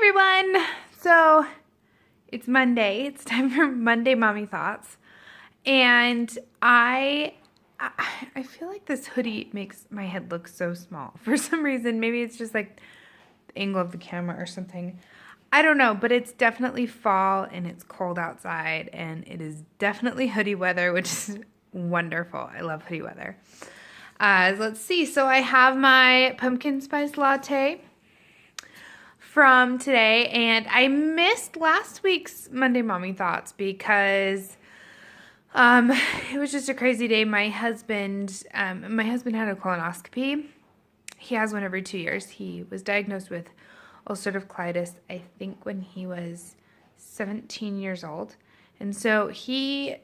everyone! So, it's Monday. It's time for Monday Mommy Thoughts. And I feel like this hoodie makes my head look so small. For some reason, maybe it's just like the angle of the camera or something. I don't know, but it's definitely fall and it's cold outside and it is definitely hoodie weather, which is wonderful. I love hoodie weather. Let's see. So I have my pumpkin spice latte from today, and I missed last week's Monday Mommy Thoughts because it was just a crazy day. My husband had a colonoscopy. He has one every 2 years. He was diagnosed with ulcerative colitis, I think, when he was 17 years old. And so he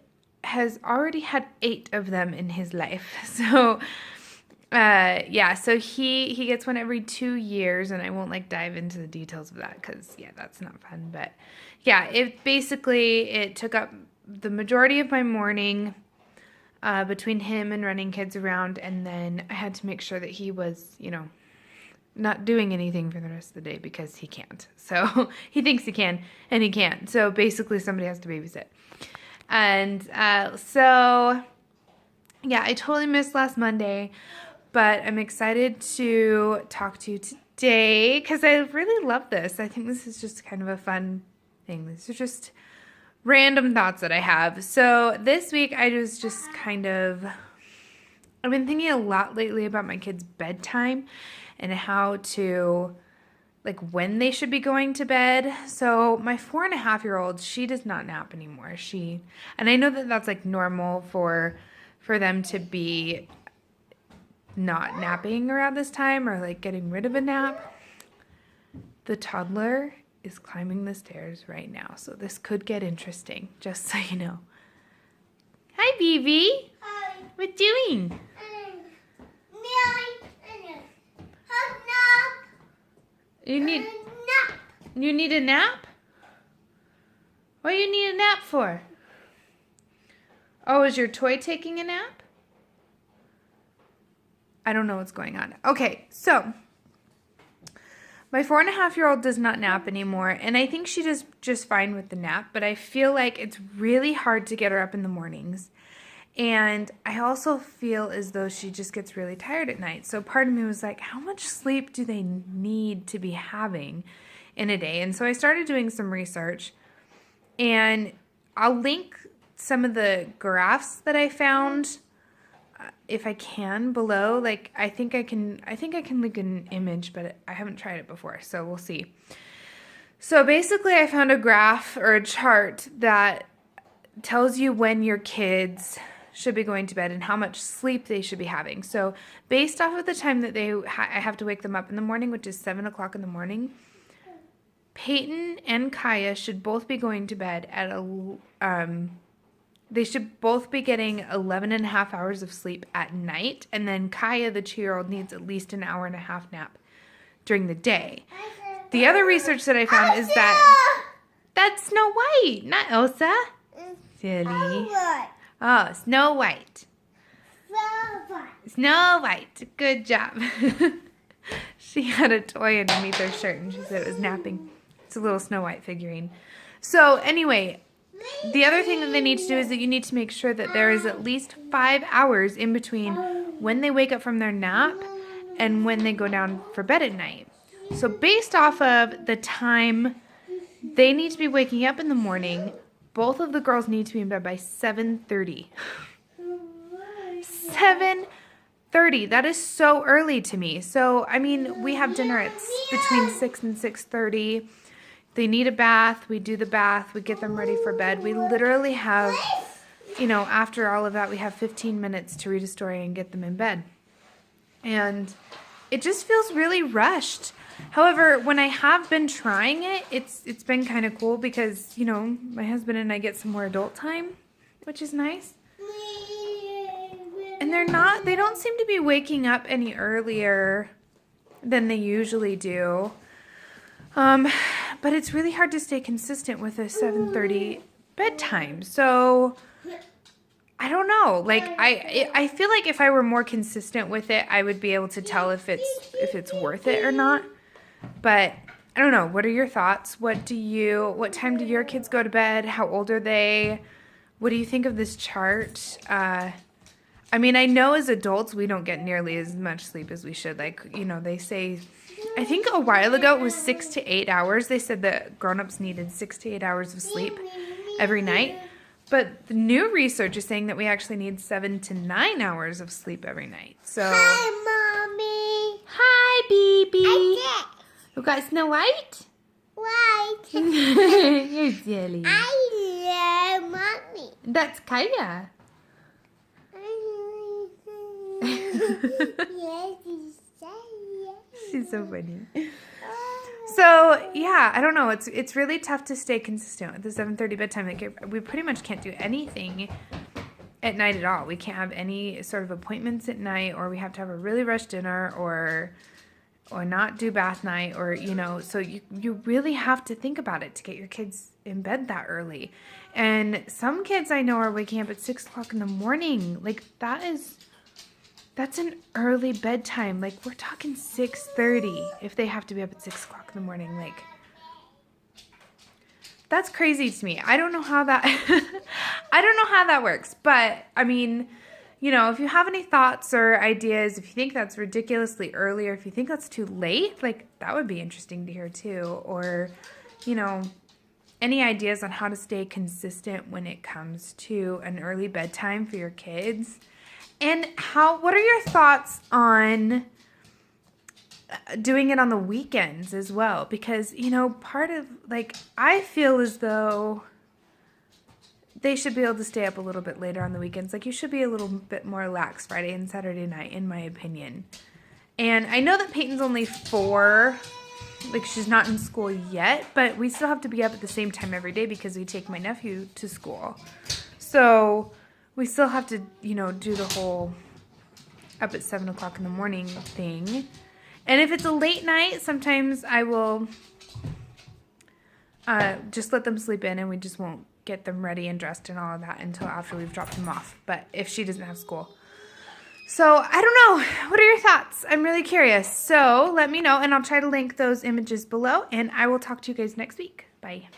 has already had 8 of them in his life. So so he gets one every 2 years, and I won't like dive into the details of that because that's not fun. But it took up the majority of my morning between him and running kids around, and then I had to make sure that he was, not doing anything for the rest of the day because he can't. So he thinks he can, and he can't. So basically somebody has to babysit. And I totally missed last Monday, but I'm excited to talk to you today because I really love this. I think this is just kind of a fun thing. These are just random thoughts that I have. So this week I've been thinking a lot lately about my kids' bedtime and how to, when they should be going to bed. So my 4.5-year-old, she does not nap anymore. And I know that that's normal for them to be not napping around this time or getting rid of a nap. The toddler is climbing the stairs right now, so this could get interesting, just so you know. Hi, Vivi. Hi. What doing? You need a nap? What do you need a nap for? Oh, is your toy taking a nap? I don't know what's going on. Okay, so my 4.5-year-old does not nap anymore, and I think she does just fine with the nap, but I feel like it's really hard to get her up in the mornings. And I also feel as though she just gets really tired at night. So part of me was like, how much sleep do they need to be having in a day? And so I started doing some research, and I'll link some of the graphs that I found if I can below. I think I can link an image, but I haven't tried it before, so we'll see. So basically I found a graph or a chart that tells you when your kids should be going to bed and how much sleep they should be having. So based off of the time that I have to wake them up in the morning, which is 7 o'clock in the morning, Peyton and Kaya should both be going to bed at they should both be getting 11.5 hours of sleep at night, and then Kaya, the 2-year-old, needs at least an hour and a half nap during the day. The other research that I found is that that's Snow White, not Elsa. Silly. Oh, Snow White. Snow White. Good job. She had a toy underneath her shirt, and she said it was napping. It's a little Snow White figurine. So anyway, the other thing that they need to do is that you need to make sure that there is at least 5 hours in between when they wake up from their nap and when they go down for bed at night. So based off of the time they need to be waking up in the morning, both of the girls need to be in bed by 7:30. 7:30. That is so early to me. So, we have dinner at between 6 and 6:30. They need a bath. We do the bath. We get them ready for bed. We literally have, after all of that, we have 15 minutes to read a story and get them in bed. And it just feels really rushed. However, when I have been trying it, it's been kind of cool because, my husband and I get some more adult time, which is nice. And they don't seem to be waking up any earlier than they usually do. But it's really hard to stay consistent with a 7:30 bedtime. So I don't know. I feel like if I were more consistent with it, I would be able to tell if it's worth it or not. But I don't know. What are your thoughts? What time do your kids go to bed? How old are they? What do you think of this chart? I mean, I know as adults we don't get nearly as much sleep as we should. Like, they say, I think a while ago it was 6 to 8 hours. They said that grown-ups needed 6 to 8 hours of sleep every night. But the new research is saying that we actually need 7 to 9 hours of sleep every night. So, Hi, Mommy. Hi, baby. I You got Snow White? White. You're silly. I love Mommy. That's Kaya. Yes, She's so funny. So, yeah, I don't know. It's really tough to stay consistent with the 7:30 bedtime. Like, we pretty much can't do anything at night at all. We can't have any sort of appointments at night, or we have to have a really rushed dinner, or not do bath night, or, so you really have to think about it to get your kids in bed that early. And some kids I know are waking up at 6 o'clock in the morning. Like, that's an early bedtime. Like, we're talking 6:30 if they have to be up at 6 o'clock in the morning. Like, that's crazy to me. I don't know how that I don't know how that works. But I mean, if you have any thoughts or ideas, if you think that's ridiculously early, or if you think that's too late, like, that would be interesting to hear too. Or, any ideas on how to stay consistent when it comes to an early bedtime for your kids. And what are your thoughts on doing it on the weekends as well? Because, part of, like, I feel as though they should be able to stay up a little bit later on the weekends. Like, you should be a little bit more lax Friday and Saturday night, in my opinion. And I know that Peyton's only 4, like, she's not in school yet, but we still have to be up at the same time every day because we take my nephew to school. So we still have to, do the whole up at 7 o'clock in the morning thing. And if it's a late night, sometimes I will just let them sleep in, and we just won't get them ready and dressed and all of that until after we've dropped them off. But if she doesn't have school. So I don't know. What are your thoughts? I'm really curious. So let me know, and I'll try to link those images below, and I will talk to you guys next week. Bye.